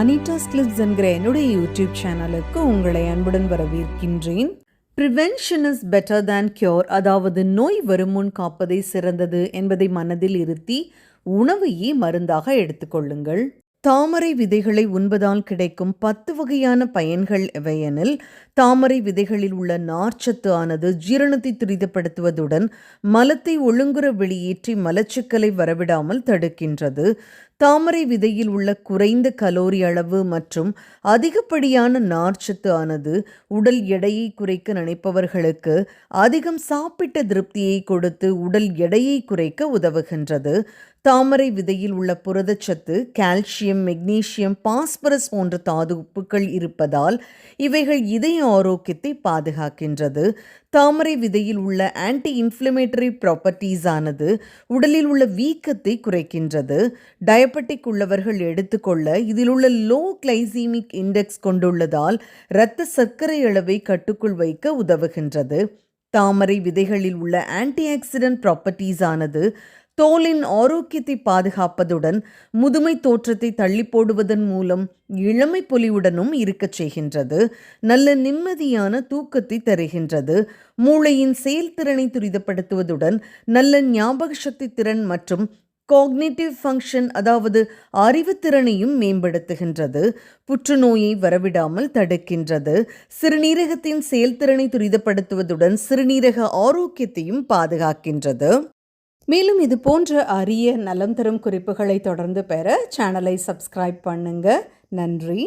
Anita's clips என்கிற என்னுடைய YouTube சேனலுக்கு உங்களை அன்புடன் வரவேற்கின்றேன். Prevention is better than cure, அதாவது நோய் வருமுன் காப்பதே சிறந்தது என்பதை மனதில் இருத்தி உணவையே மருந்தாக எடுத்துக்கொள்ளுங்கள். தாமரை விதைகளை உண்பதால் கிடைக்கும் 10 வகையான பயன்கள் எவையெனில், தாமரை விதைகளில் உள்ள நார்ச்சத்து ஆனது ஜீரணத்தை துரிதப்படுத்துவதுடன் மலத்தை ஒழுங்குற வெளியேற்றி மலச்சிக்கலை வரவிடாமல் தடுக்கின்றது. தாமரை விதையில் உள்ள குறைந்த கலோரி அளவு மற்றும் அதிகப்படியான நார்ச்சத்து ஆனது உடல் எடையை குறைக்க நினைப்பவர்களுக்கு அதிகம் சாப்பிட்ட திருப்தியை கொடுத்து உடல் எடையை குறைக்க உதவுகின்றது. தாமரை விதையில் உள்ள புரதச்சத்து, கால்சியம், மெக்னீசியம், பாஸ்பரஸ் போன்ற தாது உப்புக்கள் இருப்பதால் இவைகள் இதய ஆரோக்கியத்தை பாதுகாக்கின்றது. தாமரை விதையில் உள்ள ஆன்டி இன்ஃப்ளமேட்டரி ப்ராப்பர்ட்டிஸ் ஆனது உடலில் உள்ள வீக்கத்தை குறைக்கின்றது. டயபெட்டிக் உள்ளவர்கள் எடுத்துக்கொள்ள இதில் உள்ள லோ கிளைசீமிக் இண்டெக்ஸ் கொண்டுள்ளதால் இரத்த சர்க்கரை அளவை கட்டுக்குள் வைக்க உதவுகின்றது. தாமரை விதைகளில் உள்ள ஆன்டி ஆக்சிடென்ட் ப்ராப்பர்ட்டிஸ் ஆனது தோலின் ஆரோக்கியத்தை பாதுகாப்பதுடன் முதுமை தோற்றத்தை தள்ளி போடுவதன் மூலம் இளமை பொலிவுடனும் இருக்கச் செய்கின்றது. நல்ல நிம்மதியான தூக்கத்தை தருகின்றது. மூளையின் செயல்திறனை துரிதப்படுத்துவதுடன் நல்ல ஞாபக சக்தி திறன் மற்றும் காக்னிட்டிவ் ஃபங்க்ஷன், அதாவது அறிவுத்திறனையும் மேம்படுத்துகின்றது. புற்றுநோயை வரவிடாமல் தடுக்கின்றது. சிறுநீரகத்தின் செயல்திறனை துரிதப்படுத்துவதுடன் சிறுநீரக ஆரோக்கியத்தையும் பாதுகாக்கின்றது. மேலும் இது போன்ற அரிய நலம் தரும் குறிப்புகளை தொடர்ந்து பெற சேனலை சப்ஸ்கிரைப் பண்ணுங்க. நன்றி.